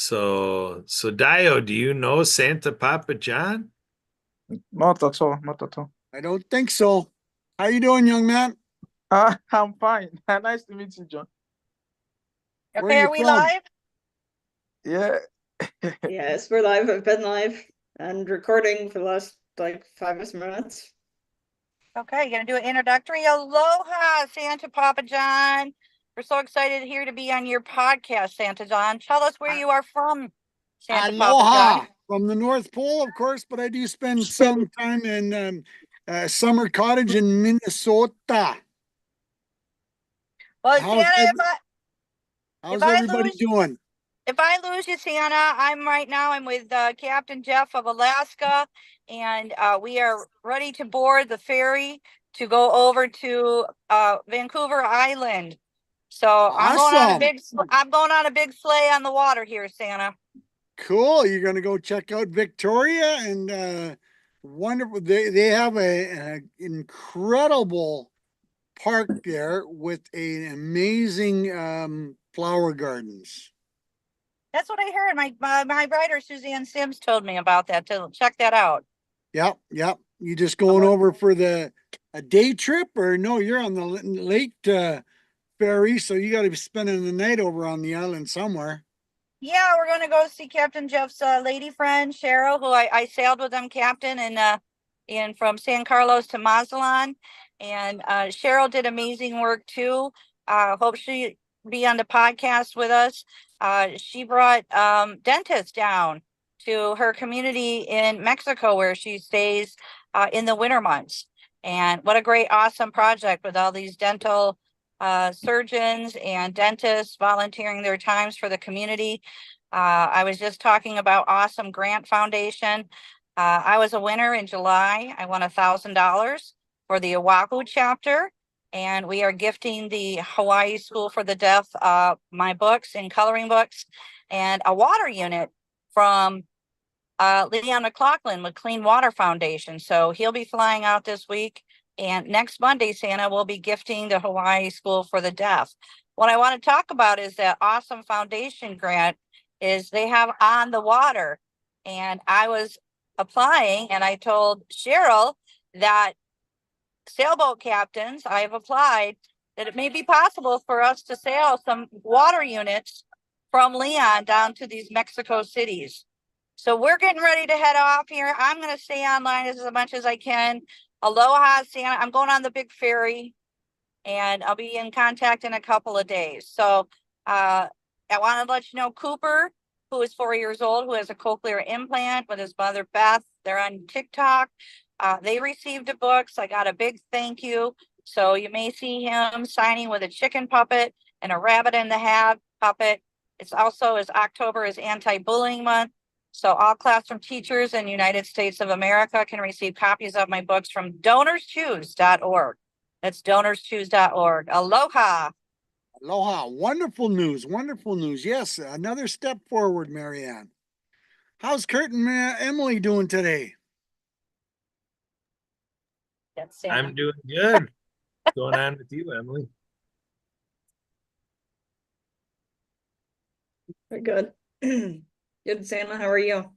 So Dio, do you know Santa Papa John? Not at all, not at all. I don't think so. How you doing, young man? I'm fine. Nice to meet you, John. Where are Okay, you are we from? live? Yeah. Yes, we're live. I've been live and recording for the last like 5 minutes. Okay, you're gonna do an introductory. Aloha, Santa Papa John. We're so excited here to be on your podcast, Santa John. Tell us where you are from, Santa Papa Aloha John. from the North Pole, of course, but I do spend some time in summer cottage in Minnesota. Well, How's Santa, ev- if how's I everybody lose doing? if I lose you, Santa, I'm with Captain Jeff of Alaska, and we are ready to board the ferry to go over to Vancouver Island. So Awesome. I'm going on a big sleigh on the water here, Santa. Cool. You're gonna go check out Victoria and wonderful. They have an incredible park there with an amazing flower gardens. That's what I heard. My writer Suzanne Sims told me about that. To check that out. Yep, yep. You just going over for a day trip, or no? You're on the late ferry, so you got to be spending the night over on the island somewhere. Yeah, we're gonna go see Captain Jeff's lady friend Cheryl, who I sailed with them, Captain, and from San Carlos to Mazatlan. And Cheryl did amazing work too. Hope she be on the podcast with us. She brought dentists down to her community in Mexico where she stays in the winter months. And what a great, awesome project with all these dental surgeons and dentists volunteering their times for the community. I was just talking about Awesome Grant Foundation. I was a winner in July. I won $1,000 for the Oahu chapter, and we are gifting the Hawaii School for the Deaf my books and coloring books and a water unit from Leon McLaughlin with Clean Water Foundation. So he'll be flying out this week. And next Monday, Santa will be gifting the Hawaii School for the Deaf. What I want to talk about is that awesome foundation grant is they have On the Water. And I was applying and I told Cheryl that sailboat captains, I have applied that it may be possible for us to sail some water units from Leon down to these Mexico cities. So we're getting ready to head off here. I'm going to stay online as much as I can. Aloha, Santa. I'm going on the big ferry and I'll be in contact in a couple of days. So I want to let you know Cooper, who is 4 years old, who has a cochlear implant with his mother, Beth. They're on TikTok. They received a book, so I got a big thank you. So you may see him signing with a chicken puppet and a rabbit in the hat puppet. It's also as October is anti-bullying month. So all classroom teachers in the United States of America can receive copies of my books from donorschoose.org. That's donorschoose.org. Aloha. Aloha. Wonderful news. Wonderful news. Yes, another step forward, Marianne. How's Kurt and Emily doing today? That's I'm doing good. What's going on with you, Emily? Very good. Good, Santa. How are you?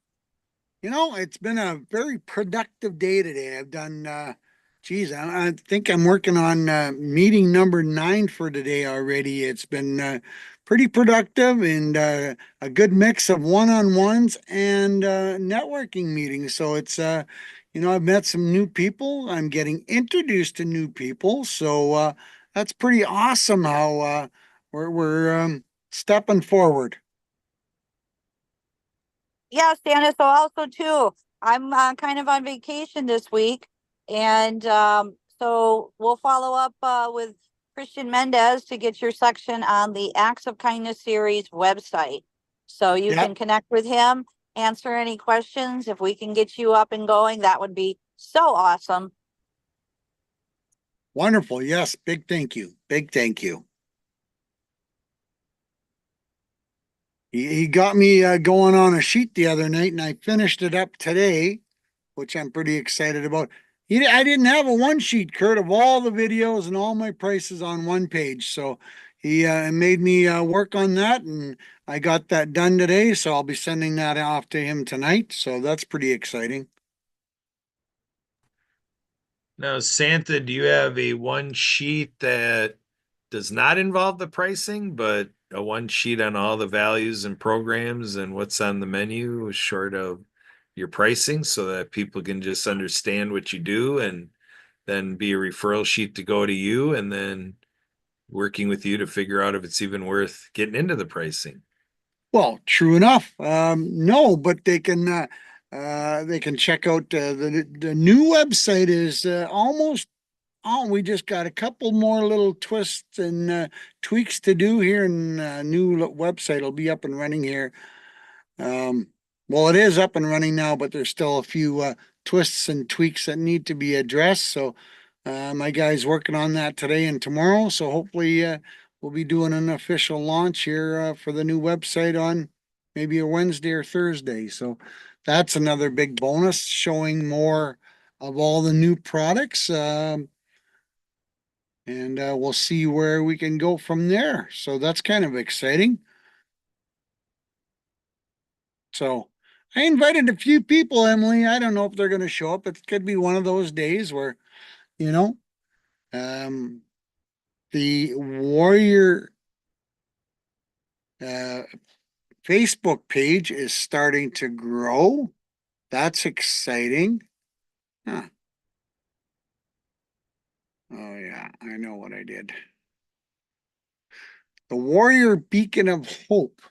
You know, it's been a very productive day today. I've done, geez, I think I'm working on meeting number 9 for today already. It's been pretty productive and a good mix of one-on-ones and networking meetings. So it's, you know, I've met some new people. I'm getting introduced to new people. So that's pretty awesome how we're stepping forward. Yeah, Santa. So also too, I'm kind of on vacation this week, and so we'll follow up with Christian Mendez to get your section on the Acts of Kindness series website, so you Yep. can connect with him, answer any questions. If we can get you up and going, that would be so awesome. Wonderful. Yes. Big thank you. Big thank you. He got me going on a sheet the other night and I finished it up today, which I'm pretty excited about. I didn't have a one sheet, Kurt, of all the videos and all my prices on one page. So he made me work on that, and I got that done today, so I'll be sending that off to him tonight. So that's pretty exciting. Now, Santa, do you have a one sheet that does not involve the pricing, but a one sheet on all the values and programs and what's on the menu short of your pricing so that people can just understand what you do and then be a referral sheet to go to you and then working with you to figure out if it's even worth getting into the pricing? Well, true enough. No, but they can check out the new website is almost. Oh, we just got a couple more little twists and tweaks to do here, and new website will be up and running here. Well, it is up and running now, but there's still a few twists and tweaks that need to be addressed. So my guy's working on that today and tomorrow. So hopefully we'll be doing an official launch here for the new website on maybe a Wednesday or Thursday. So that's another big bonus, showing more of all the new products. And we'll see where we can go from there. So that's kind of exciting. So I invited a few people, Emily. I don't know if they're going to show up. It could be one of those days where, you know, um, the Warrior uh, Facebook page is starting to grow. That's exciting. Huh. Oh, yeah, I know what I did. The Warrior Beacon of Hope.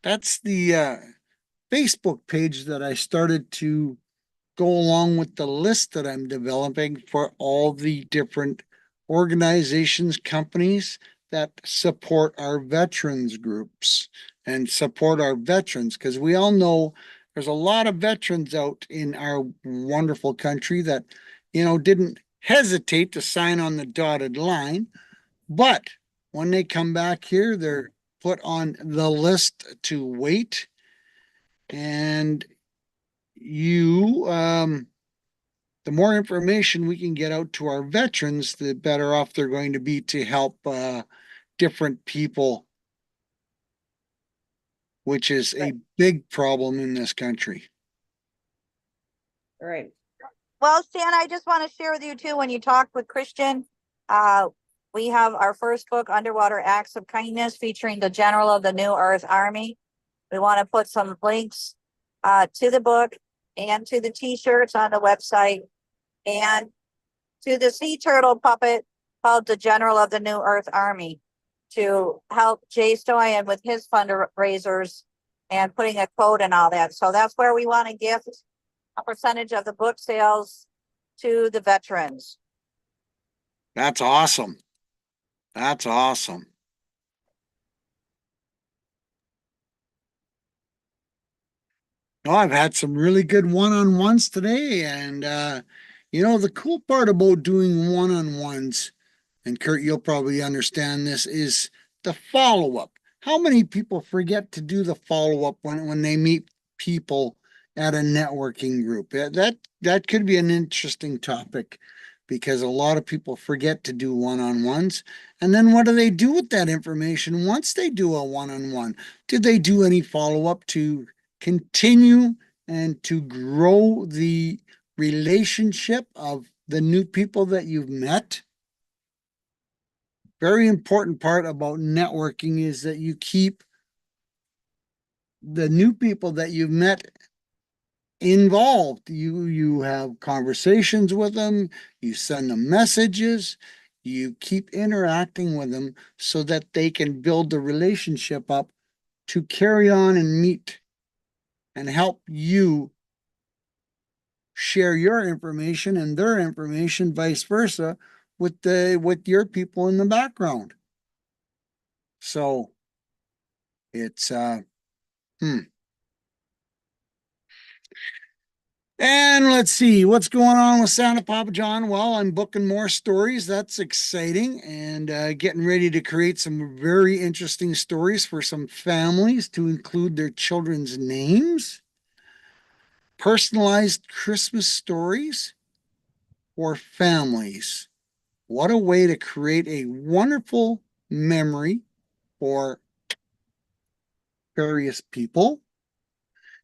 That's the Facebook page that I started to go along with the list that I'm developing for all the different organizations, companies that support our veterans groups and support our veterans, because we all know there's a lot of veterans out in our wonderful country that, didn't hesitate to sign on the dotted line, but when they come back here, they're put on the list to wait. And the more information we can get out to our veterans, the better off they're going to be to help different people, which is a big problem in this country. Right. Well, Stan, I just want to share with you too, when you talk with Christian, we have our first book, Underwater Acts of Kindness, featuring the General of the New Earth Army. We want to put some links to the book and to the t-shirts on the website and to the sea turtle puppet called the General of the New Earth Army to help Jay Stoyan with his fundraisers and putting a code and all that. So that's where we want to gift a percentage of the book sales to the veterans. That's awesome. That's awesome. Oh, I've had some really good one-on-ones today. And, the cool part about doing one-on-ones, and Kurt, you'll probably understand this, is the follow-up. How many people forget to do the follow-up when they meet people at a networking group? That could be an interesting topic, because a lot of people forget to do one-on-ones. And then what do they do with that information once they do a one-on-one? Did they do any follow-up to continue and to grow the relationship of the new people that you've met? Very important part about networking is that you keep the new people that you've met involved. You have conversations with them, you send them messages, you keep interacting with them so that they can build the relationship up to carry on and meet and help you share your information and their information, vice versa, with your people in the background. So it's And let's see what's going on with Santa Papa John. Well, I'm booking more stories. That's exciting, and getting ready to create some very interesting stories for some families to include their children's names. Personalized Christmas stories for families. What a way to create a wonderful memory for various people.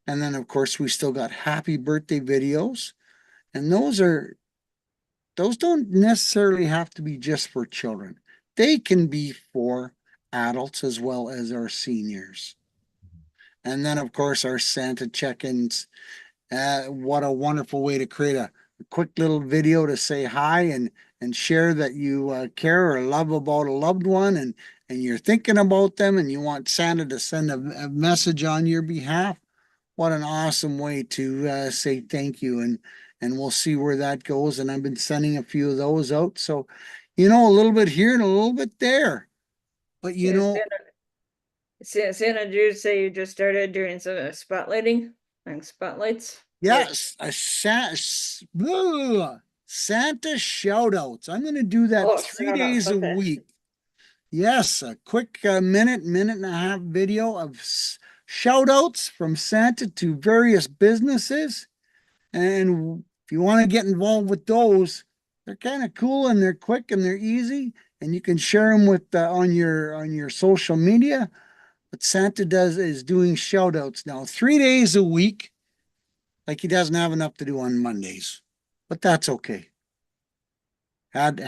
And then, of course, we still got happy birthday videos. And those don't necessarily have to be just for children. They can be for adults as well as our seniors. And then, of course, our Santa check-ins. What a wonderful way to create a quick little video to say hi and share that you care or love about a loved one, and you're thinking about them and you want Santa to send a message on your behalf. What an awesome way to say thank you, and we'll see where that goes. And I've been sending a few of those out. So, a little bit here and a little bit there. But Santa, did you say you just started doing some spotlighting and spotlights? yes, Santa shout outs. I'm going to do that Oh, 3 days a okay. week. Yes, a quick minute and a half video of shout outs from Santa to various businesses. And if you want to get involved with those, they're kind of cool and they're quick and they're easy, and you can share them with on your social media. What Santa does is doing shout outs now 3 days a week. Like he doesn't have enough to do on Mondays, but that's okay. Had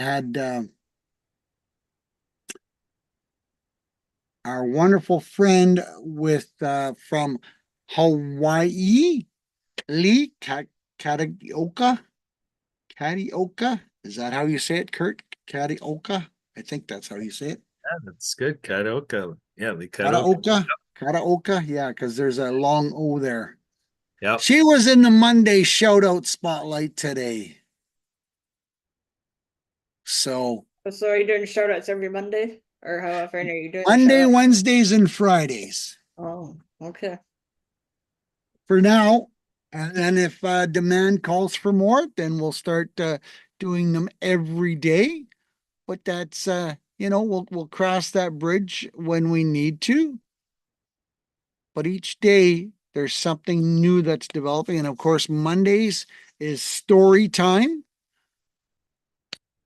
our wonderful friend with from Hawaii, Lee Kadioka. Kadioka. Is that how you say it, Kurt? Kadioka. I think that's how you say it. Yeah, that's good. Karaoke. Yeah, the karaoke. Karaoka. Karaoka. Yeah, because there's a long O there. Yep. She was in the Monday shout out spotlight today. So So are you doing shout outs every Monday? Or how often are you doing Monday, shout-outs? Wednesdays, and Fridays Oh, okay. for now. And then if demand calls for more, then we'll start doing them every day. But that's we'll cross that bridge when we need to. But each day there's something new that's developing. And of course, Mondays is story time.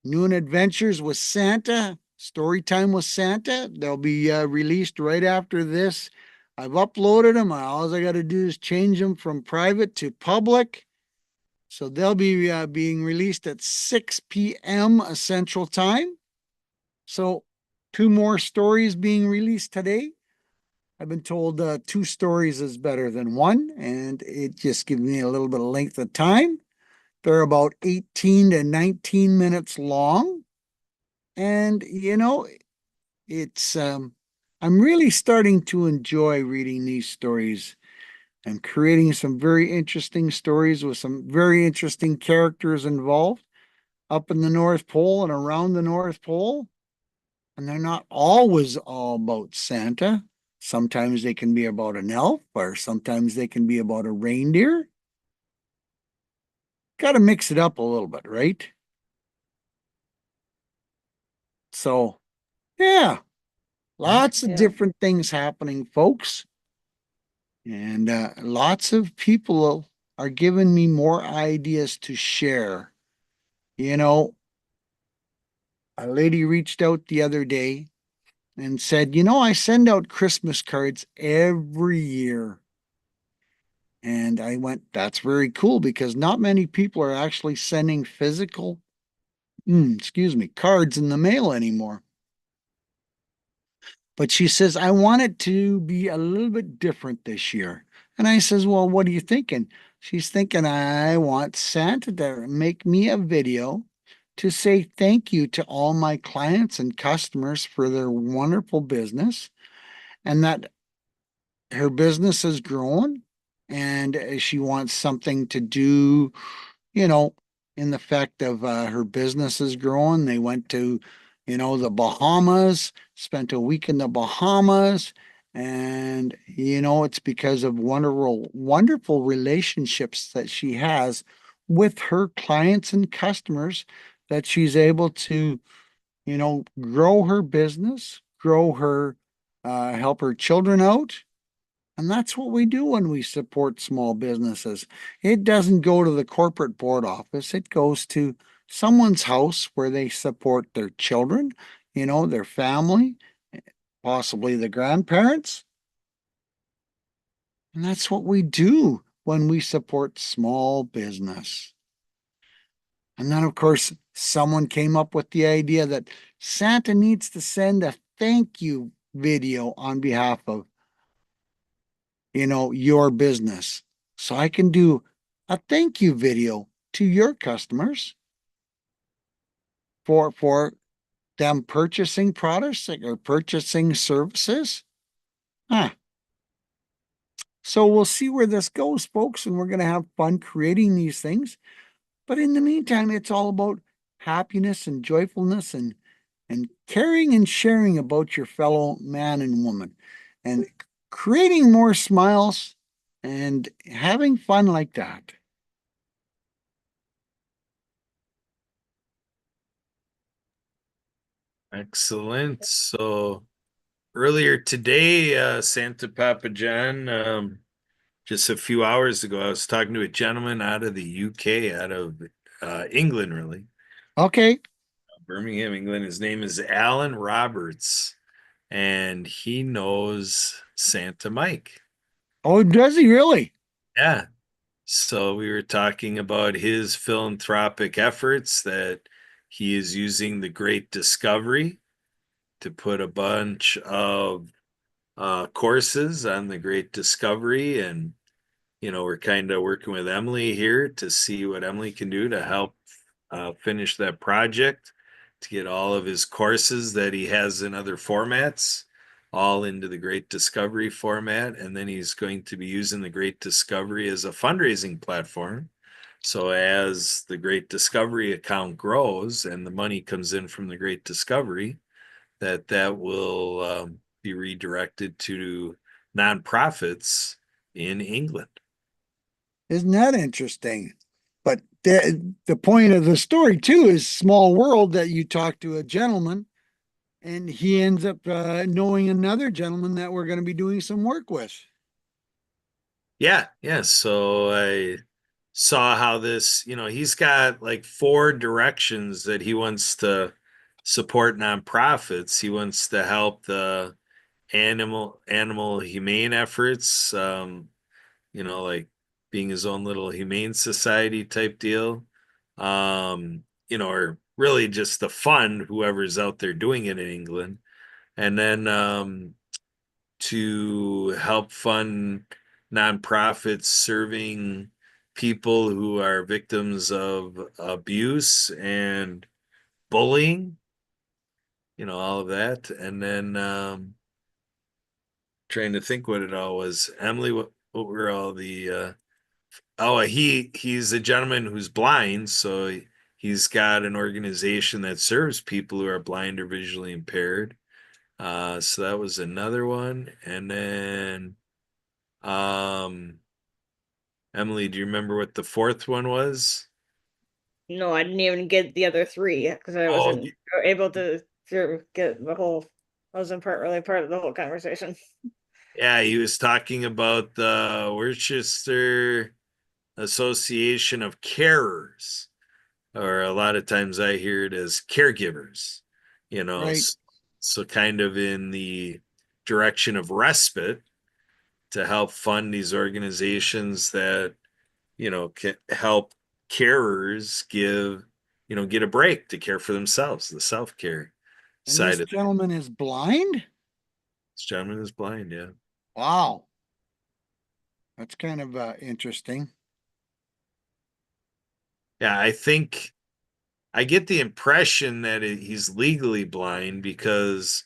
Noon Adventures with Santa, Story Time with Santa. They'll be released right after this. I've uploaded them. All I got to do is change them from private to public. So they'll be being released at 6 p.m. Central Time. So 2 more stories being released today. I've been told 2 stories is better than 1, and it just gives me a little bit of length of time. They're about 18 to 19 minutes long. And, it's, I'm really starting to enjoy reading these stories. I'm creating some very interesting stories with some very interesting characters involved up in the North Pole and around the North Pole. And they're not always all about Santa. Sometimes they can be about an elf, or sometimes they can be about a reindeer. Got to mix it up a little bit, right? So, yeah, lots of Yeah. different things happening, folks. And lots of people are giving me more ideas to share. A lady reached out the other day and said, I send out Christmas cards every year. And I went, that's very cool, because not many people are actually sending physical, cards in the mail anymore. But she says, I want it to be a little bit different this year. And I says, well, what are you thinking? She's thinking, I want Santa to make me a video to say thank you to all my clients and customers for their wonderful business, and that her business has grown, and she wants something to do, you know, in the fact of her business is growing. They went to, the Bahamas, spent a week in the Bahamas. And, it's because of wonderful relationships that she has with her clients and customers that she's able to, grow her business, help her children out. And that's what we do when we support small businesses. It doesn't go to the corporate board office. It goes to someone's house where they support their children, you know, their family, possibly the grandparents. And that's what we do when we support small business. And then, of course, someone came up with the idea that Santa needs to send a thank you video on behalf of, you know, your business. So I can do a thank you video to your customers for them purchasing products or purchasing services. Huh. So we'll see where this goes, folks, and we're going to have fun creating these things. But in the meantime, it's all about happiness and joyfulness and caring and sharing about your fellow man and woman and creating more smiles and having fun like that. Excellent. So earlier today, Santa Papa John, just a few hours ago, I was talking to a gentleman out of the UK, out of England, really, Okay. Birmingham, England. His name is Alan Roberts, and he knows Santa Mike. Oh, does he really? Yeah. So we were talking about his philanthropic efforts that he is using the Great Discovery to put a bunch of courses on the Great Discovery. And, you know, we're kind of working with Emily here to see what Emily can do to help finish that project, to get all of his courses that he has in other formats all into the Great Discovery format. And then he's going to be using the Great Discovery as a fundraising platform. So as the Great Discovery account grows and the money comes in from the Great Discovery, that will be redirected to nonprofits in England. Isn't that interesting? But the point of the story too is small world that you talk to a gentleman and he ends up knowing another gentleman that we're going to be doing some work with. Yeah, yeah. So I saw how this, you know, he's got like 4 directions that he wants to support nonprofits. He wants to help the animal humane efforts, you know, like being his own little humane society type deal. You know, or really just to fund whoever's out there doing it in England. And then to help fund nonprofits serving people who are victims of abuse and bullying, you know, all of that. And then trying to think what it all was. Emily, what were all the he's a gentleman who's blind, so he's got an organization that serves people who are blind or visually impaired. So that was another one. And then Emily, do you remember what the 4th one was? No, I didn't even get the other 3 because I Oh, wasn't able to get the whole. I wasn't really part of the whole conversation. yeah, he was talking about the Worcester Association of Carers, or a lot of times I hear it as caregivers, you know, Right. so kind of in the direction of respite to help fund these organizations that, you know, can help carers get a break to care for themselves, the self-care And this side of it. gentleman is blind? This gentleman is blind, yeah. Wow. That's kind of interesting. Yeah, I think I get the impression that he's legally blind because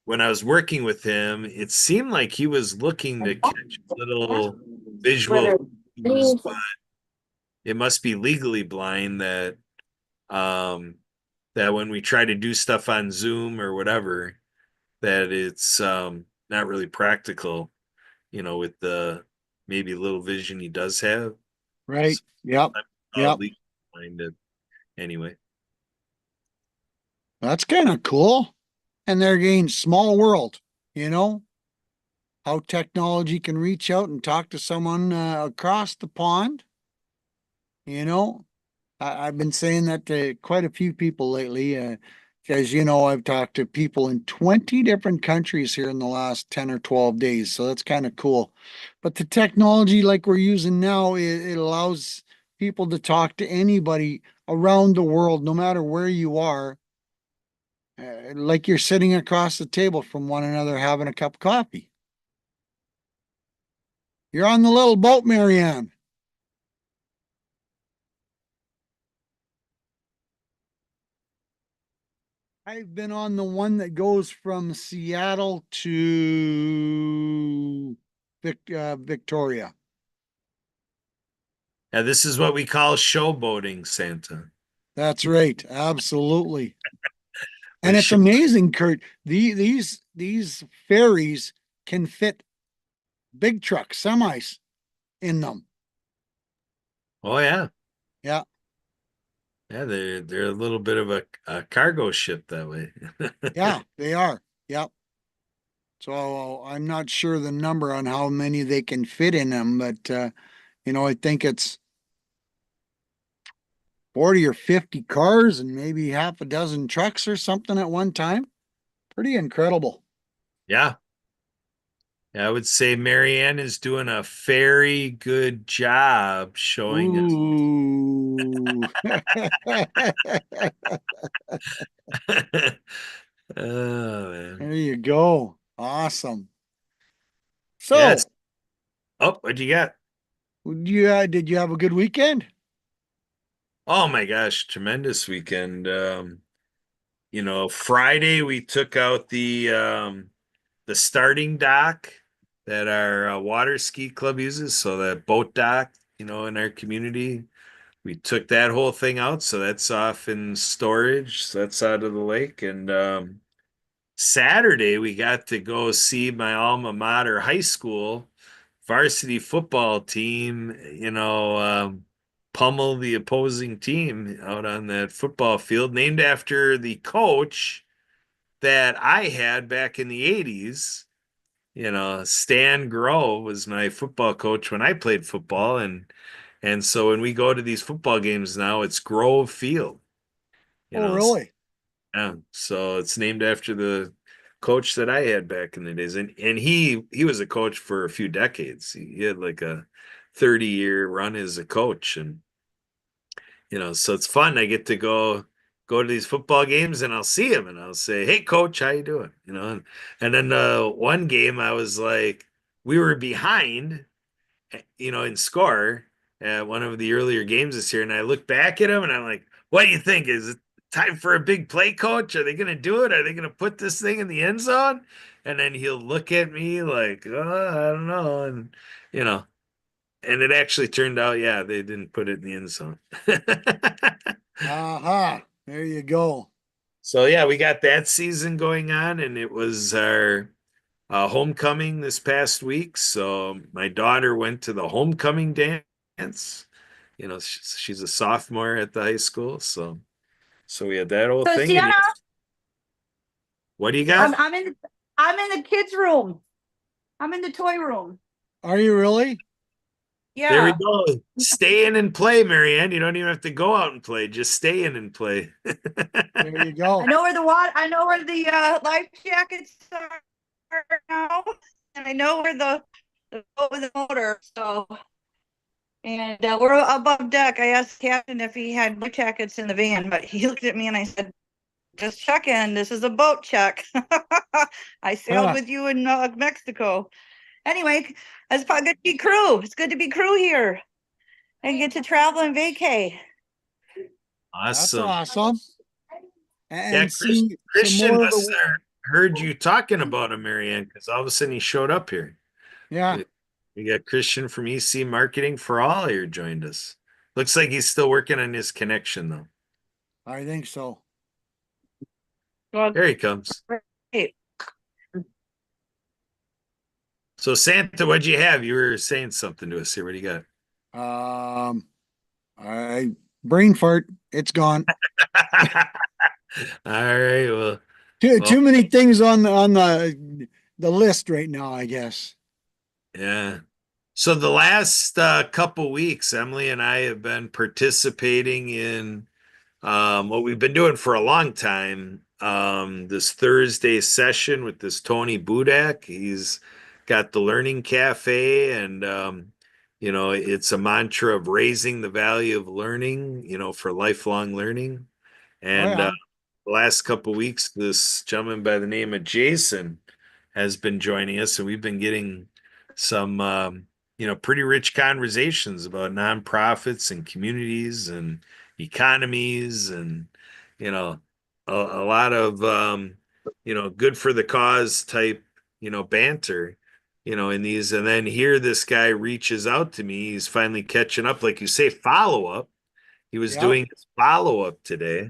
when I was working with him, it seemed like he was looking to catch little visual cues, but it must be legally blind um that when we try to do stuff on Zoom or whatever, that it's not really practical, you know, with the maybe little vision he does have. Right. So Yep. I'm Yep. legally blinded anyway. That's kind of cool. And they're again, small world, you know, how technology can reach out and talk to someone across the pond. You know, I've been saying that to quite a few people lately. as you know, I've talked to people in 20 different countries here in the last 10 or 12 days. So that's kind of cool. But the technology like we're using now, it allows people to talk to anybody around the world, no matter where you are. Like you're sitting across the table from one another having a cup of coffee. You're on the little boat, Marianne. I've been on the one that goes from Seattle to Victoria. Yeah, this is what we call showboating, Santa. That's right. Absolutely. And We're it's amazing, Kurt. These ferries can fit big trucks, semis in them. Oh yeah. Yeah. Yeah, they're a little bit of a cargo ship that way. Yeah, they are. Yep. So I'm not sure the number on how many they can fit in them, but I think it's 40 or 50 cars and maybe half a dozen trucks or something at one time. Pretty incredible. Yeah. Yeah, I would say Marianne is doing a very good job showing us. Ooh. Oh man. There you go. Awesome. Yes. So, Oh, what you got? did you have a good weekend? Oh my gosh, tremendous weekend. Friday we took out the starting dock that our water ski club uses, so that boat dock, in our community. We took that whole thing out, so that's off in storage. So that's out of the lake. And Saturday we got to go see my alma mater high school varsity football team, pummel the opposing team out on that football field, named after the coach that I had back in the 80s. Stan Grove was my football coach when I played football, and so when we go to these football games now, it's Grove Field. Oh, really? Yeah, so it's named after the coach that I had back in the days, and he was a coach for a few decades. He had like a 30-year run as a coach, and so it's fun. I get to go to these football games, and I'll see him, and I'll say, "Hey, coach, how you doing?" And then one game I was like, we were behind, in score at one of the earlier games this year. And I look back at him and I'm like, what do you think? Is it time for a big play, coach? Are they going to do it? Are they going to put this thing in the end zone? And then he'll look at me like, oh, I don't know. And it actually turned out, yeah, they didn't put it in the end zone. Aha. There you go. So, yeah, we got that season going on, and it was our homecoming this past week. So my daughter went to the homecoming dance. She's a sophomore at the high school. So we had that whole So thing. And Sienna, what do you I'm got? I'm in the kids' room. I'm in the toy room. Are you really? There we Yeah. go. Stay in and play, Marianne. You don't even have to go out and play. Just stay in and play. There you go. I know where the life jackets are now, and I know where the boat with the motor. So, and we're above deck. I asked the captain if he had life jackets in the van, but he looked at me and I said, "Just checking. This is a boat check. I sailed Huh. with you in Mexico." Anyway, it's good to be crew. It's good to be crew here and get to travel and vacay. That's Awesome. awesome. Yeah, And see some Christian more of was the, there. Heard you talking about him, Marianne, because all of a sudden he showed up here. yeah, We got Christian from EC Marketing for All here joined us. Looks like he's still working on his connection though. I think so. Well, There he comes. great. So Santa, what'd you have? You were saying something to us here. What do you I brain fart. It's gone. got? All right. Well, Too many things on the list right now, I guess. yeah. So the last couple weeks, Emily and I have been participating in what we've been doing for a long time this Thursday session with this Tony Budak. He's got the Learning Cafe, and it's a mantra of raising the value of learning, for lifelong learning. Oh, And yeah. the last couple of weeks, this gentleman by the name of Jason has been joining us, and we've been getting some pretty rich conversations about nonprofits and communities and economies, and a lot of good for the cause type banter in these. And then here this guy reaches out to me. He's finally catching up, like you say, follow up. He was Yep. doing his follow up today.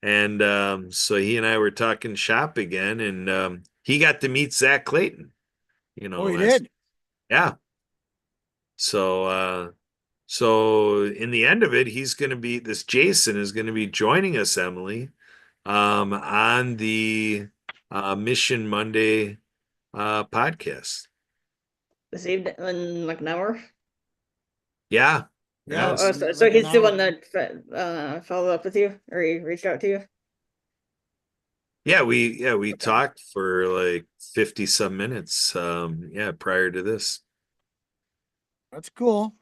And so he and I were talking shop again, and he got to meet Zach Clayton, Oh, he last. did. Yeah. So in the end of it, this Jason is going to be joining us, Emily, on the Mission Monday podcast. This evening in like an hour. Yeah. Yeah. Yes. So like he's an the hour. one that followed up with you, or he reached out to you. We talked for like 50 some minutes. Prior to this. That's cool.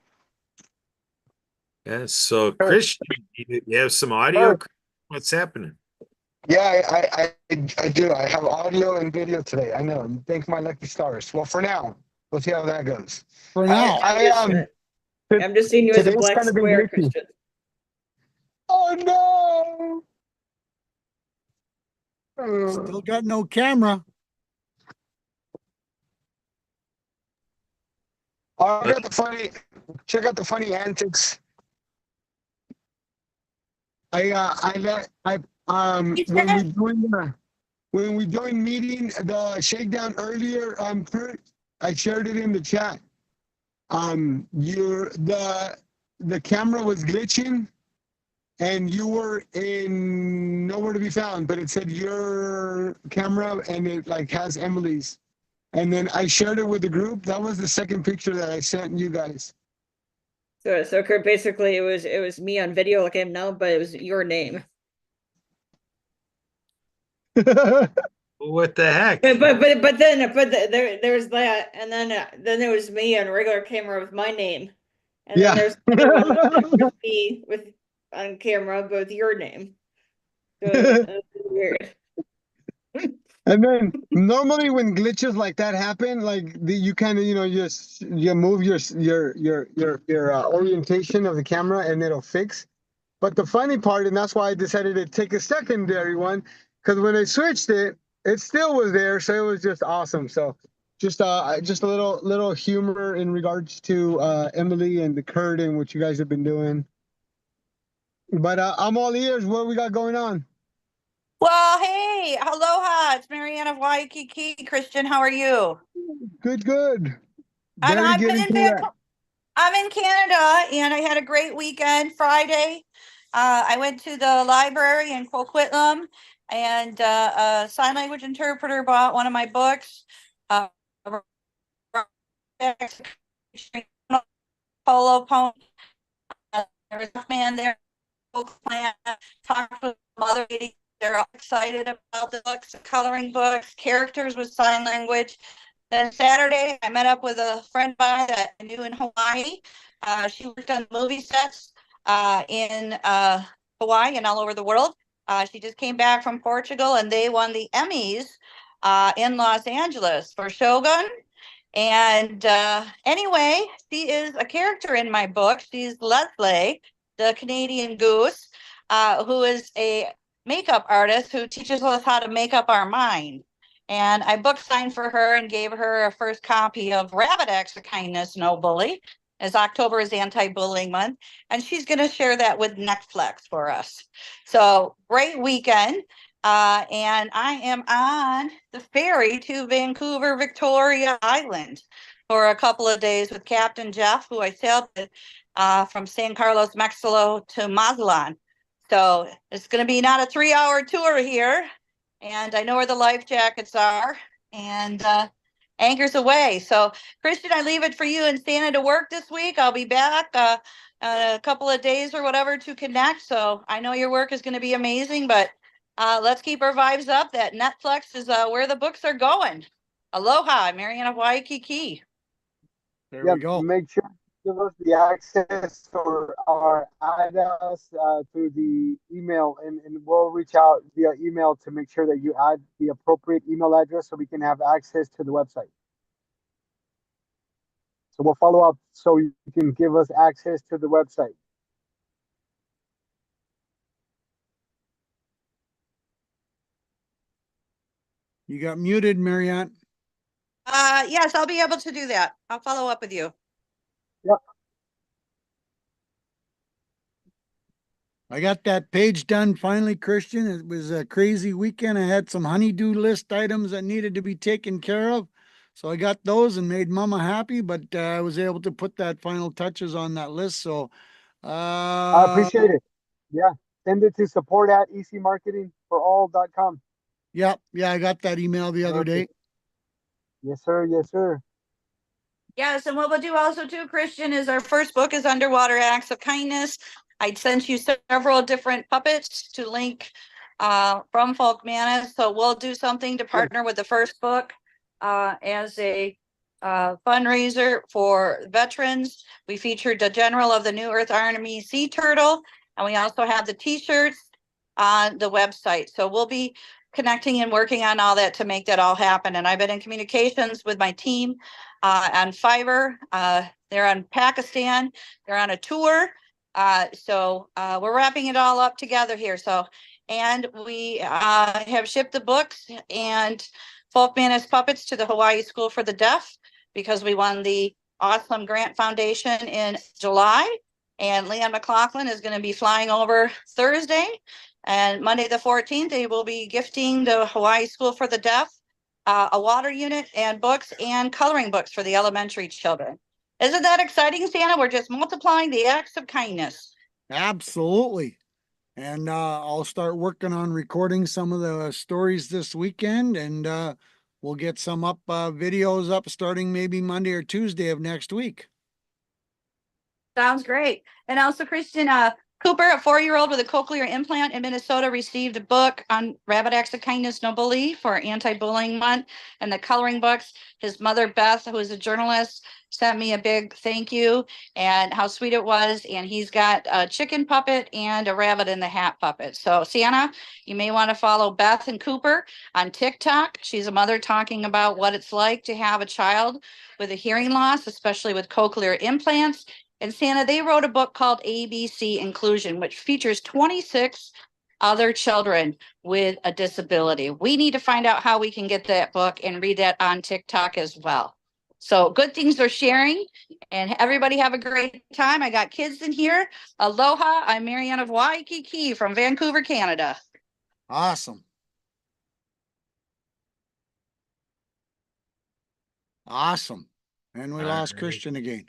Yeah. So Christian, you have some audio? What's happening? Yeah, I do. I have audio and video today. I know. Thank my lucky stars. Well, for now, we'll see how that goes. For now. I'm just seeing you as a Today's black gonna be square, glitchy. Christian. Oh no! Still got no camera. Check out the funny antics. When we joined meeting the shakedown earlier, Kurt, I shared it in the chat. The camera was glitching, and you were in nowhere to be found, but it said your camera, and it like has Emily's. And then I shared it with the group. That was the second picture that I sent you guys. So Kurt, basically it was me on video like I am now, but it was your name. What the heck? But there's that, and then there was me on regular camera with my name, and Yeah. then there's another one with me with on camera but with your name. So it's weird. And then normally when glitches like that happen, like you kind of you move your orientation of the camera and it'll fix. But the funny part, and that's why I decided to take a secondary one, because when I switched it, it still was there, so it was just awesome. So just a little humor in regards to Emily and the Kurt and what you guys have been doing. But I'm all ears. What we got going on? Well, hey, aloha. It's Marianne of Waikiki. Christian, how are you? Good. And Barely I've been getting in through that. I'm in Canada, and I had a great weekend. Friday, I went to the library in Coquitlam, and a sign language interpreter bought one of my books. Polo pony. There was a man there. Talked with mother lady. They're all excited about the books, the coloring books, characters with sign language. Then Saturday, I met up with a friend of mine that I knew in Hawaii. She worked on movie sets in Hawaii and all over the world. She just came back from Portugal, and they won the Emmys in Los Angeles for Shogun. And anyway, she is a character in my book. She's Leslie, the Canadian goose, who is a makeup artist who teaches us how to make up our mind. And I book signed for her and gave her a first copy of Rabbit Acts of Kindness, No Bully, as October is anti-bullying month. And she's going to share that with Netflix for us. So great weekend. And I am on the ferry to Vancouver, Victoria Island for a couple of days with Captain Jeff, who I sailed with from San Carlos, Mexico to Mazatlan. So it's going to be not a 3-hour tour here. And I know where the life jackets are, and anchors away. So Christian, I leave it for you and Santa to work this week. I'll be back a couple of days or whatever to connect. So I know your work is going to be amazing, but let's keep our vibes up. That Netflix is where the books are going. Aloha, Marianne of Waikiki. There Yep, we go. make sure to give us the access or add us to the email, and we'll reach out via email to make sure that you add the appropriate email address so we can have access to the website. So we'll follow up so you can give us access to the website. You got muted, Marianne. Yes, I'll be able to do that. I'll follow up with you. Yep. I got that page done finally, Christian. It was a crazy weekend. I had some honeydew list items that needed to be taken care of. So I got those and made Mama happy, but I was able to put that final touches on that list. So I appreciate it. Yeah. Send it to support@ecmarketingforall.com. yeah, I got that email the other day. Yes, sir. Yes, sir. Yes, and what we'll do also too, Christian, is our first book is Underwater Acts of Kindness. I'd sent you several different puppets to link from Folk Manus. So we'll do something to partner with the first book as a fundraiser for veterans. We featured the General of the New Earth Army Sea Turtle, and we also have the t-shirts on the website. So we'll be connecting and working on all that to make that all happen. And I've been in communications with my team on Fiverr. They're on Pakistan. They're on a tour. So we're wrapping it all up together here. So, and we have shipped the books and Folk Manus puppets to the Hawaii School for the Deaf because we won the Awesome Grant Foundation in July. And Leon McLaughlin is going to be flying over Thursday. And Monday the 14th, they will be gifting the Hawaii School for the Deaf a water unit and books and coloring books for the elementary children. Isn't that exciting, Santa? We're just multiplying the acts of kindness. Absolutely. And I'll start working on recording some of the stories this weekend, and we'll get some videos up starting maybe Monday or Tuesday of next week. Sounds great. And also, Christian, Cooper, a 4-year-old with a cochlear implant in Minnesota, received a book on Rabbit Acts of Kindness, No Bully for Anti-Bullying Month and the coloring books. His mother, Beth, who is a journalist, sent me a big thank you and how sweet it was. And he's got a chicken puppet and a rabbit in the hat puppet. So, Santa, you may want to follow Beth and Cooper on TikTok. She's a mother talking about what it's like to have a child with a hearing loss, especially with cochlear implants. And Santa, they wrote a book called ABC Inclusion, which features 26 other children with a disability. We need to find out how we can get that book and read that on TikTok as well. So good things are sharing, and everybody have a great time. I got kids in here. Aloha, I'm Marianne of Waikiki from Vancouver, Canada. Awesome. Awesome. And we lost right. Christian again.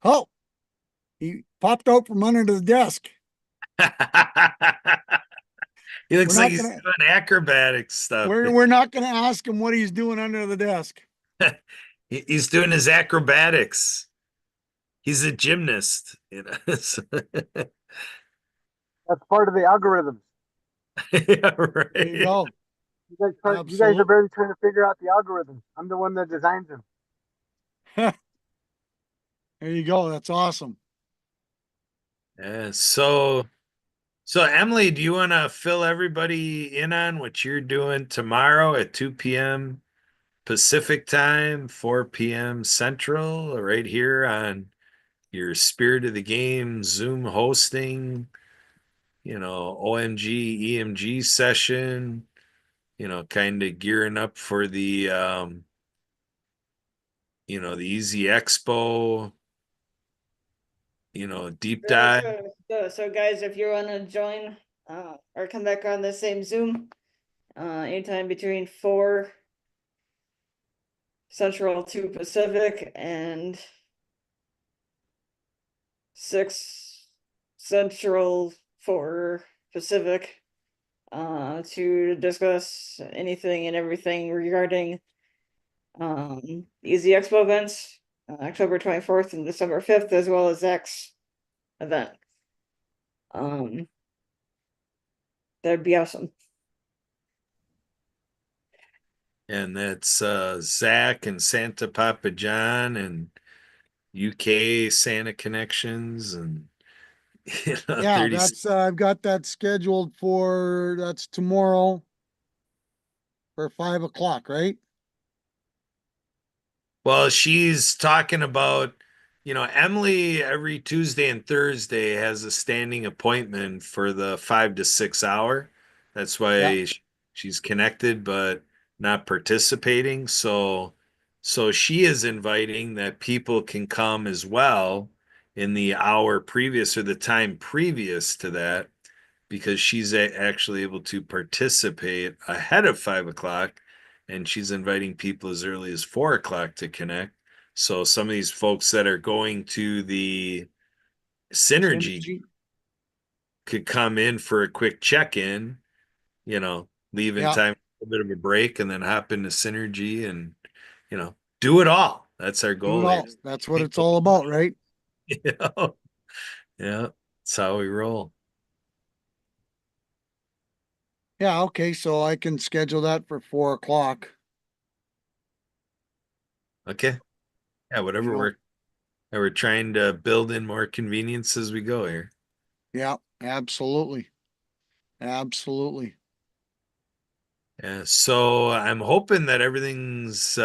Oh, he popped out from under the desk. He looks We're like not he's gonna- doing acrobatic stuff. We're not going to ask him what he's doing under the desk. He's doing his acrobatics. He's a gymnast, you know. That's part of the algorithms. Yeah, There you right. go. You guys are Absolute- barely trying to figure out the algorithms. I'm the one that designs them. There you go. That's awesome. Yeah, so Emily, do you want to fill everybody in on what you're doing tomorrow at 2 p.m. Pacific time, 4 p.m. Central, right here on your Spirit of the Game Zoom hosting, OMG, EMG session, kind of gearing up for the the Easy Expo, deep dive. So guys, if you want to join or come back on the same Zoom, anytime between 4 Central to Pacific and 6 Central for Pacific, to discuss anything and everything regarding Easy Expo events, October 24th and December 5th, as well as Zach's event. Um, that'd be awesome. And that's Zach and Santa Papa John and UK Santa Connections and Yeah, 30. that's, I've got that scheduled for, that's tomorrow for 5 o'clock, right? Well, she's talking about, Emily every Tuesday and Thursday has a standing appointment for the 5 to 6 hour. That's Yeah, why she's connected but not participating. So she is inviting that people can come as well in the hour previous or the time previous to that because she's actually able to participate ahead of 5 o'clock and she's inviting people as early as 4 o'clock to connect. So some of these folks that are going to the synergy synergy. could come in for a quick check-in, leave in Yeah, time for a bit of a break and then hop into synergy and, do it all. That's our do it goal here. all. That's what it's all about, right? Yeah. Yeah. That's how we roll. Yeah, okay, so I can schedule that for 4 o'clock. Okay. Yeah, whatever Sure. we're trying to build in more convenience as we go here. Yeah, absolutely. Absolutely. Yeah, so I'm hoping that everything's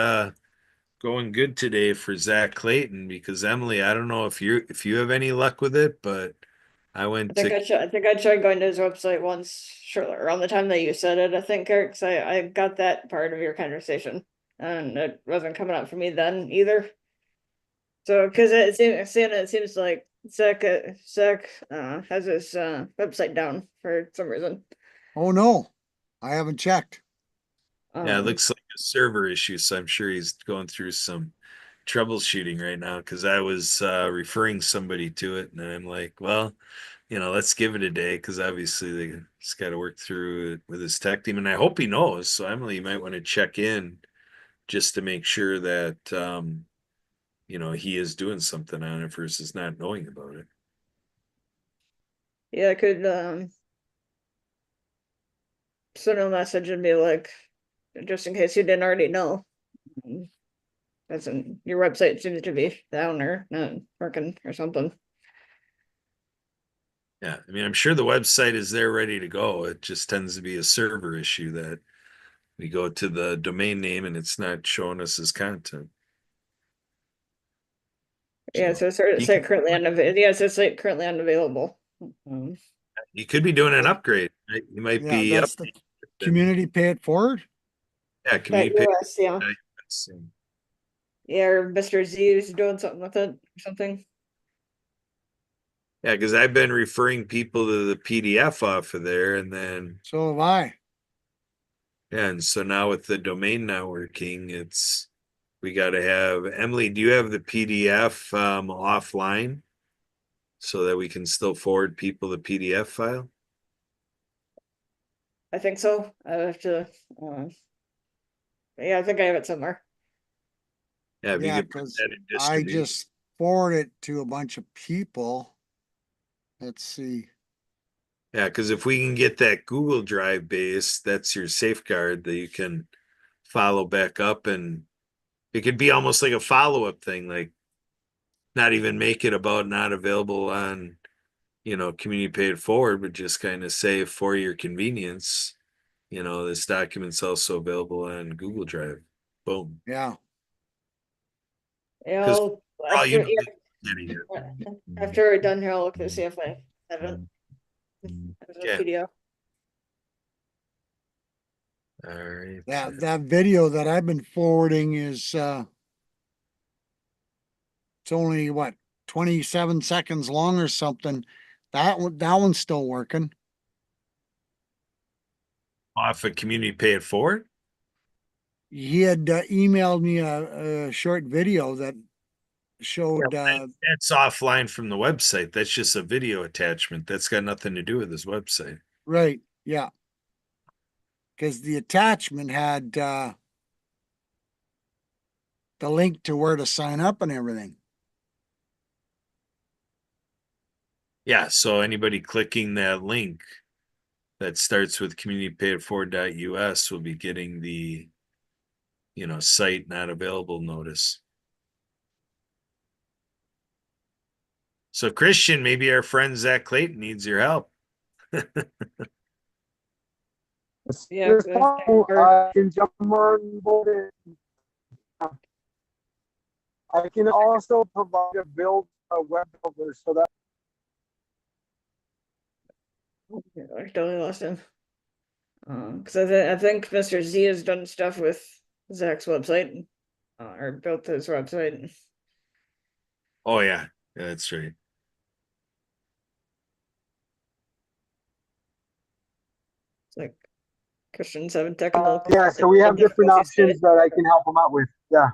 going good today for Zach Clayton because Emily, I don't know if you have any luck with it, but I went to I think I tried going to his website once, shortly around the time that you said it, I think, Eric, 'cause I got that part of your conversation. And it wasn't coming up for me then either. So, because it seems like Zach has his website down for some reason. Oh, no, I haven't checked. yeah, it Um, looks like a server issue, so I'm sure he's going through some troubleshooting right now because I was referring somebody to it and I'm like, well, let's give it a day because obviously they just got to work through it with his tech team and I hope he knows. So Emily, you might want to check in just to make sure that he is doing something on it versus not knowing about it. yeah, I could send him a message and be like, just in case you didn't already know. As in your website seems to be down or not working or something. Yeah, I mean, I'm sure the website is there ready to go. It just tends to be a server issue that we go to the domain name and it's not showing us as content. Yeah, So so it's site currently unavailable. Yeah, it's site currently unavailable. Um, he could be doing an upgrade. Right? He might Yeah, be that's the updating. community pay it forward. Yeah, that community US, yeah. page. Yeah, or Mr. Z is doing something with it or something. Yeah, because I've been referring people to the PDF off of there, and then So have I. and so now with the domain not working, we got to have Emily. Do you have the PDF offline so that we can still forward people the PDF file? I think so. I have to. Yeah, I think I have it somewhere. Yeah, if you Yeah, could put because that in I distribution. just forwarded it to a bunch of people. Let's see. Yeah, because if we can get that Google Drive base, that's your safeguard that you can follow back up, and it could be almost like a follow-up thing, like not even make it about not available on community paid forward, but just kind of say for your convenience, this document's also available on Google Drive. Boom. Yeah, Yeah, Because after after we're done here, I'll look to see if I have it as a Yeah. PDF. All right. that video that I've been forwarding is it's only what 27 seconds long or something. That one's still working. Off of community pay it forward. He had emailed me a short video that showed That's offline from the website. That's just a video attachment. That's got nothing to do with this website. right, yeah. Because the attachment had the link to where to sign up and everything. Yeah, so anybody clicking that link that starts with communitypaidforward.us will be getting the, site not available notice. So Christian, maybe our friend Zach Clayton needs your help. Yeah, There's 'cause I can jump on board. I can also provide a build a web builder so that I totally lost him. Because I think Mr. Z has done stuff with Zach's website, or built his website. Oh yeah, that's right. It's like Christian's having technical. yeah, so we have different difficulties today. options that I can help them out with. Yeah.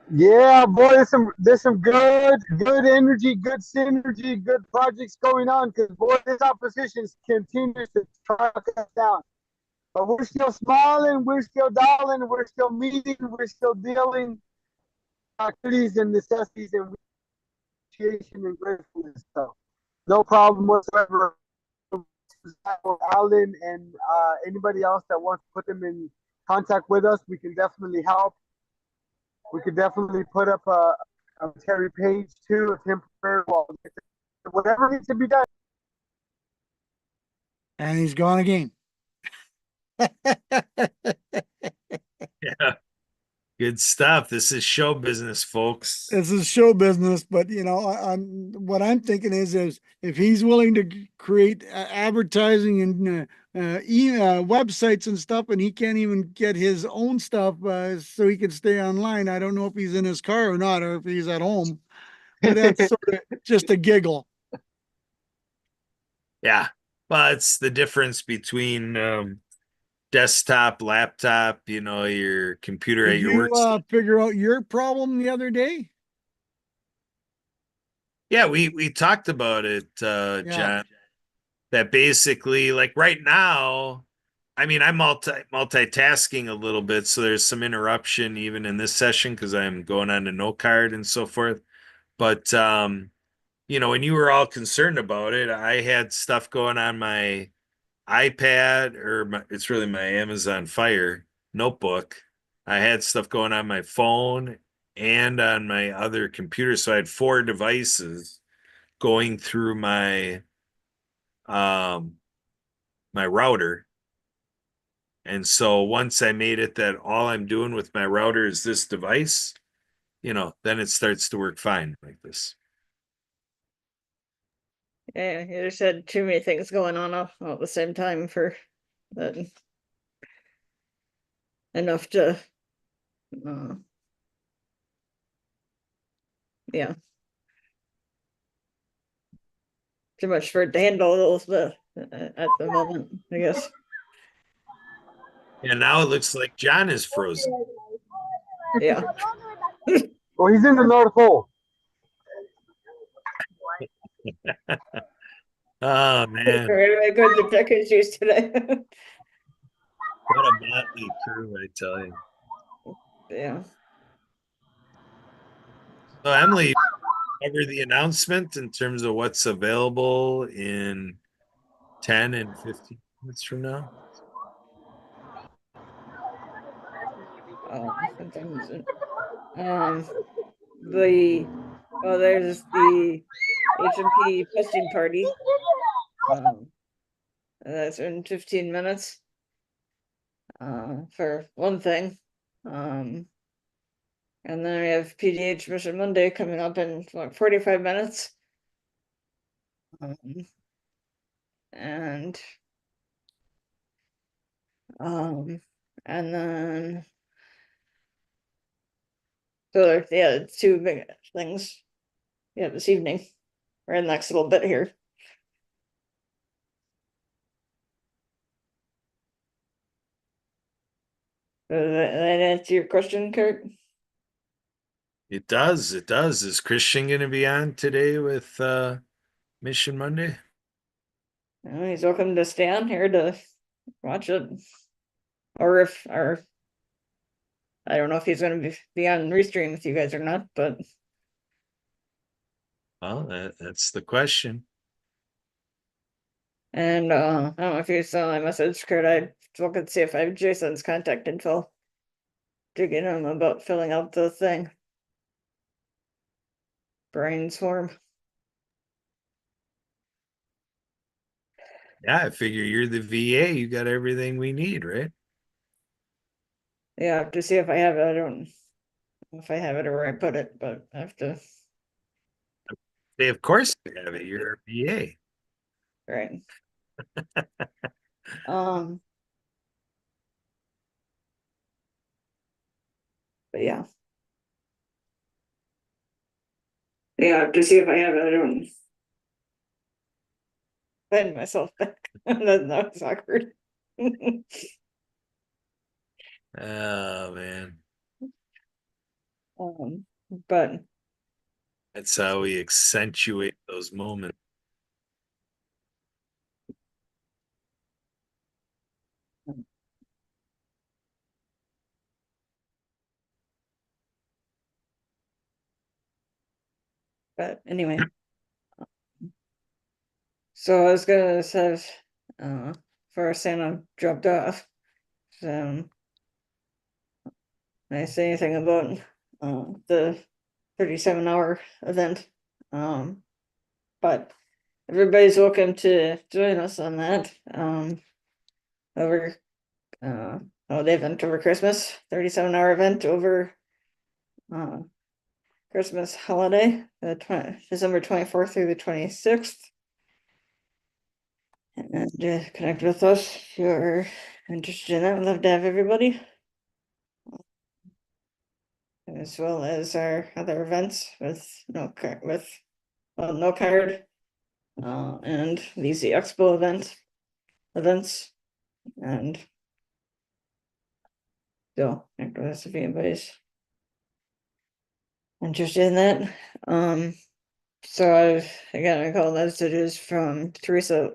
Yeah, boy, there's some good energy, good synergy, good projects going on. Because boy, this opposition continues to track us down. But we're still smiling, we're still dialing, we're still meeting, we're still dealing activities and necessities and appreciation and gratefulness. So no problem whatsoever. Alan and anybody else that wants to put them in contact with us, we can definitely help. We could definitely put up a Terry page too, a temporary wall, whatever needs to be done. And he's gone again. Yeah. Good stuff. This is show business, folks. This is show business, but what I'm thinking is if he's willing to create advertising and websites and stuff, and he can't even get his own stuff so he can stay online. I don't know if he's in his car or not, or if he's at home. But that's sort of just a giggle. Yeah. Well, it's the difference between desktop, laptop, your computer Did at your you work. figure out your problem the other day? Yeah, we talked about it, Yeah. John. That basically, like right now, I mean, I'm multitasking a little bit, so there's some interruption even in this session because I'm going on to no card and so forth. But when you were all concerned about it, I had stuff going on my iPad it's really my Amazon Fire notebook. I had stuff going on my phone and on my other computer. So I had 4 devices going through um my router. And so once I made it that all I'm doing with my router is this device, then it starts to work fine like this. Yeah, you just had too many things going on all at the same time for that. Enough to, yeah. Too much for it to handle those at the moment, I guess. And now it looks like John is frozen. Yeah. Well, he's in the North Pole. Oh man, We're going to tech issues today. what a motley crew, I tell you. Yeah. So Emily, cover the announcement in terms of what's available in 10 and 15 minutes from now. There's the HMP posting party. That's in 15 minutes. For one thing. And then we have PDH Mission Monday coming up in 45 minutes. And then so yeah, 2 big things. Yeah, this evening or in the next little bit here. Does that answer your question, Kurt? It does. It does. Is Christian going to be on today with Mission Monday? He's welcome to stay on here to watch it. Or I don't know if he's going to be on restream with you guys or not, but Well, that's the question. And I don't know if you saw my message, Kurt. I look and see if I have Jason's contact info to get him about filling out the thing. Brainstorm. Yeah, I figure you're the VA. You got everything we need, right? Yeah, to see if I have it. I don't know if I have it or where I put it, but I have to. They, of course, you have it. You're a VA. Right. Um. But yeah. Yeah, to see if I have it. I don't find myself back. That was awkward. Oh man, Um, but that's how we accentuate those moments. anyway. So I was gonna have for Santa dropped off. So I say anything about the 37-hour event. But everybody's welcome to join us on that. Over the event over Christmas, 37-hour event over Christmas holiday, December 24th through the 26th. And connect with us if you're interested in that. We'd love to have everybody. As well as our other events with no card, no card, and the Easy Expo events, and so connect with us if anybody's interested in that. So I got a couple messages from Teresa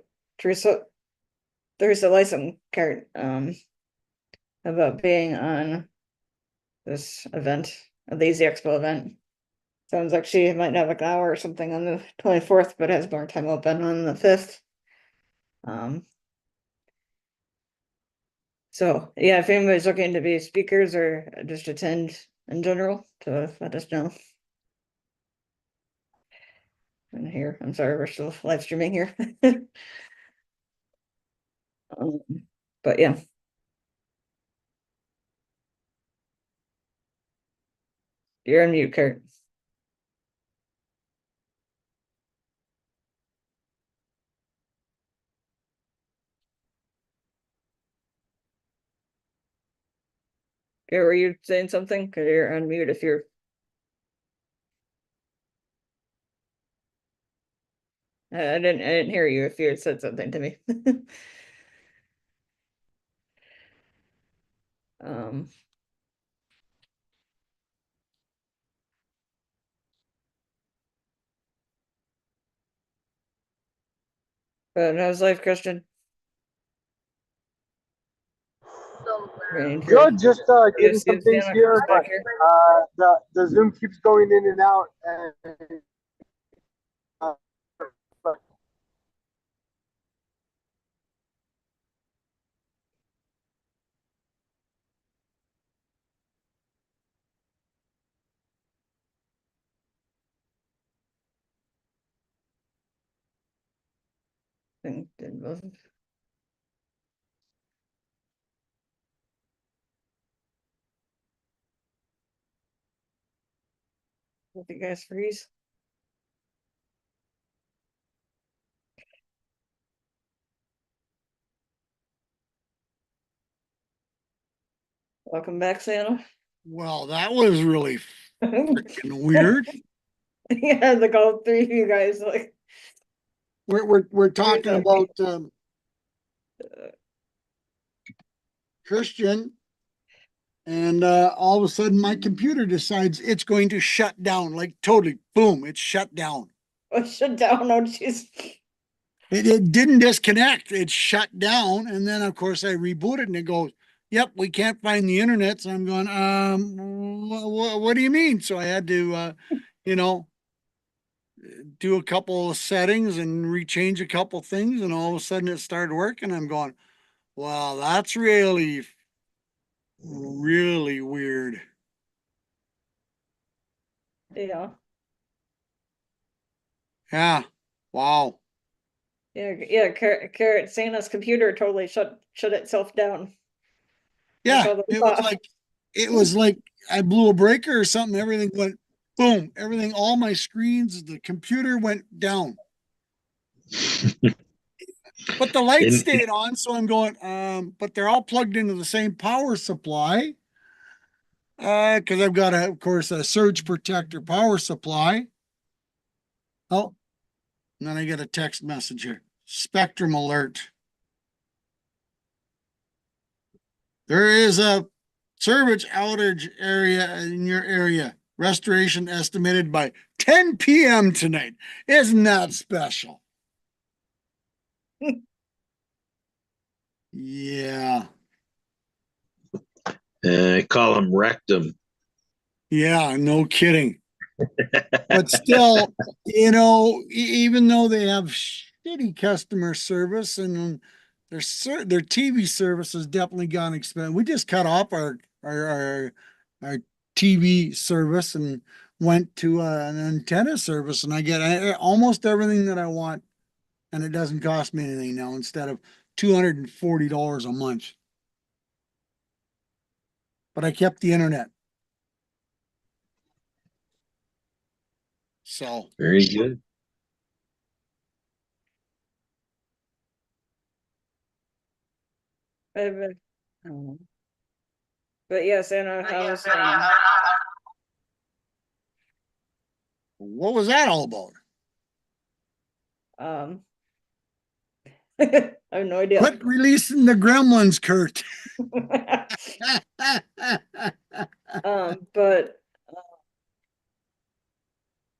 Lysom card about being on this event, the Easy Expo event. Sounds like she might have an hour or something on the 24th, but has more time open on the 5th. So yeah, if anybody's looking to be speakers or just attend in general, to let us know. And here, I'm sorry, we're still live streaming here. Um, but yeah. You're on mute, Kurt. Okay, were you saying something? Cause you're on mute if you're. I didn't hear you if you had said something to me. Um. But how's life, Christian? Good, just getting You some see things Santa here, Claus back but here? the Zoom keeps going in and out, and uh, Think did both. Let you guys freeze. Welcome back, Santa. Well, that was really Yeah, freaking weird. like all three of you guys, like We're talking talking. about Christian, and all of a sudden my computer decides it's going to shut down, like totally, boom, it's shut down. shut down. Oh, jeez. It didn't disconnect, it shut down, and then of course I rebooted and it goes, yep, we can't find the internet. So I'm going, what do you mean? So I had to, you know, do a couple of settings and rechange a couple things, and all of a sudden it started working. I'm going, wow, that's really, really weird. Yeah. Yeah. Wow. Yeah, Carrot Santa's computer totally shut itself down. That's Yeah. all the It was like I blew a breaker or something. Everything went boom. Everything, all my screens, the computer went down. But the lights And- stayed on, so I'm going, but they're all plugged into the same power supply. Because I've got of course, a surge protector power supply. Oh, and then I get a text message here. Spectrum alert. There is a service outage area in your area. Restoration estimated by 10 p.m. tonight. Isn't that special? Yeah. I call them rectum. Yeah, no kidding. But still, even though they have shitty customer service and their TV service has definitely gone expensive. We just cut off our TV service and went to an antenna service, and I get almost everything that I want, and it doesn't cost me anything now instead of $240 a month. But I kept the internet. So Very good. But yeah, Santa House. what was that all about? I have no idea. Quit releasing the gremlins, Kurt. But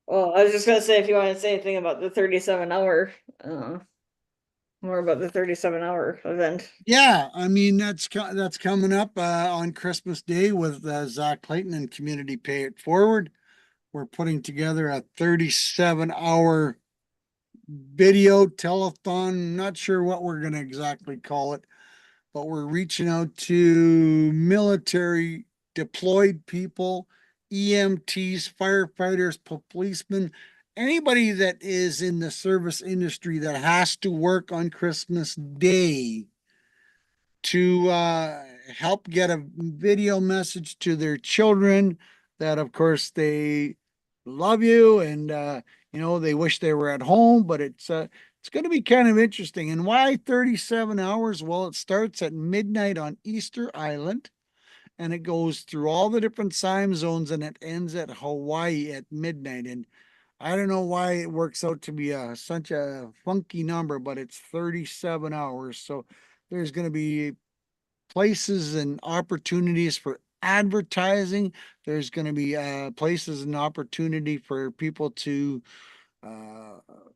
well, I was just gonna say, if you want to say anything about the 37-hour, more about the 37-hour event. Yeah, I mean that's coming up on Christmas Day with Zach Clayton and Community Pay It Forward. We're putting together a 37-hour video telethon. Not sure what we're going to exactly call it, but we're reaching out to military deployed people, EMTs, firefighters, policemen, anybody that is in the service industry that has to work on Christmas Day to help get a video message to their children that, of course, they love you and they wish they were at home, but it's going to be kind of interesting. And why 37 hours? Well, it starts at midnight on Easter Island and it goes through all the different time zones and it ends at Hawaii at midnight. And I don't know why it works out to be such a funky number, but it's 37 hours. So there's going to be places and opportunities for advertising. There's going to be places and opportunity for people to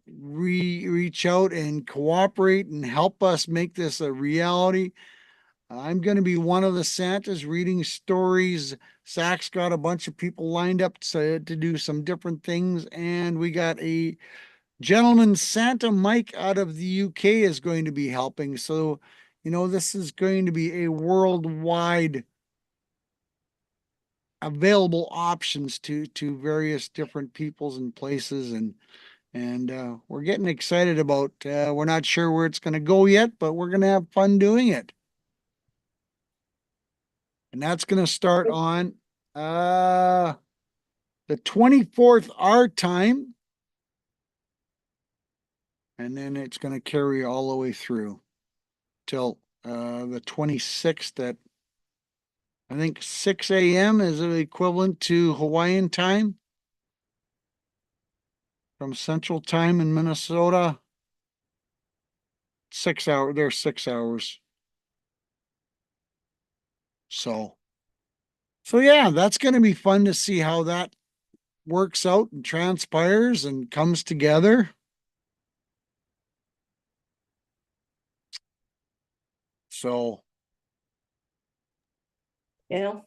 reach out and cooperate and help us make this a reality. I'm going to be one of the Santas reading stories. Zach's got a bunch of people lined up to do some different things, and we got a gentleman Santa Mike out of the UK is going to be helping. So, this is going to be a worldwide available options to various different peoples and places, and we're getting excited about we're not sure where it's going to go yet, but we're going to have fun doing it. And that's going to start on the 24th our time, and then it's going to carry all the way through till the 26th at I think 6 a.m. is the equivalent to Hawaiian time from Central Time in Minnesota. 6 hours, they're 6 hours. So yeah, that's going to be fun to see how that works out and transpires and comes together. So Yeah.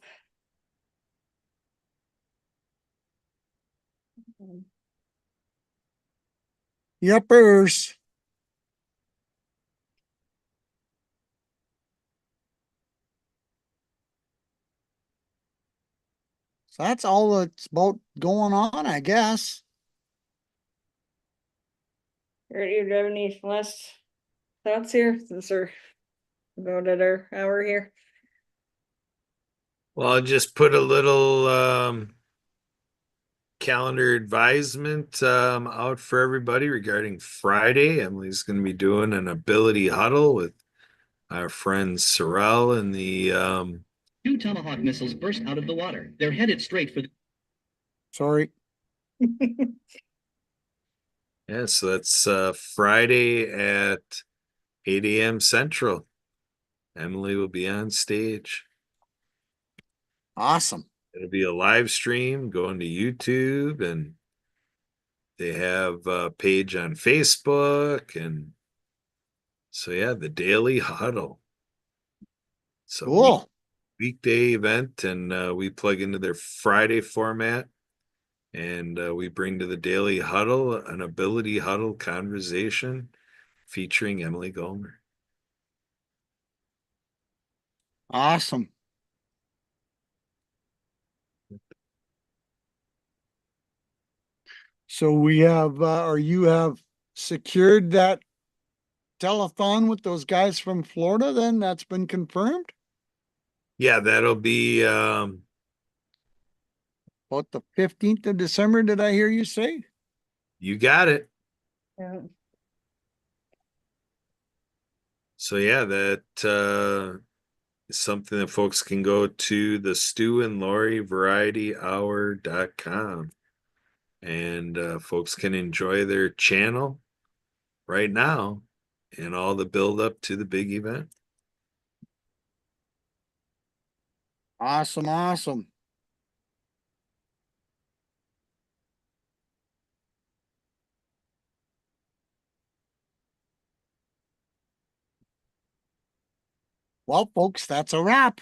Yepers. So that's all that's about going on, I guess. Or do you have any last thoughts here since we're about at our hour here? Well, I'll just put a little calendar advisement out for everybody regarding Friday. Emily's going to be doing an ability huddle with our friend Sorrel and the Two Tomahawk missiles burst out of the water. They're headed straight for the Sorry. yeah, so that's Friday at 8 a.m. Central. Emily will be on stage. Awesome. It'll be a live stream going to YouTube, and they have a page on Facebook, and so yeah, the Daily Huddle. So Cool. weekday event, and we plug into their Friday format, and we bring to the Daily Huddle an ability huddle conversation featuring Emily Gomer. Awesome. So we have, or you have secured that telethon with those guys from Florida then? That's been confirmed? Yeah, that'll be About the 15th of December, did I hear you say? you got it. Yeah. So yeah, that is something that folks can go to the Stu and Lori varietyhour.com, and folks can enjoy their channel right now and all the build up to the big event. Awesome, awesome. Well, folks, that's a wrap.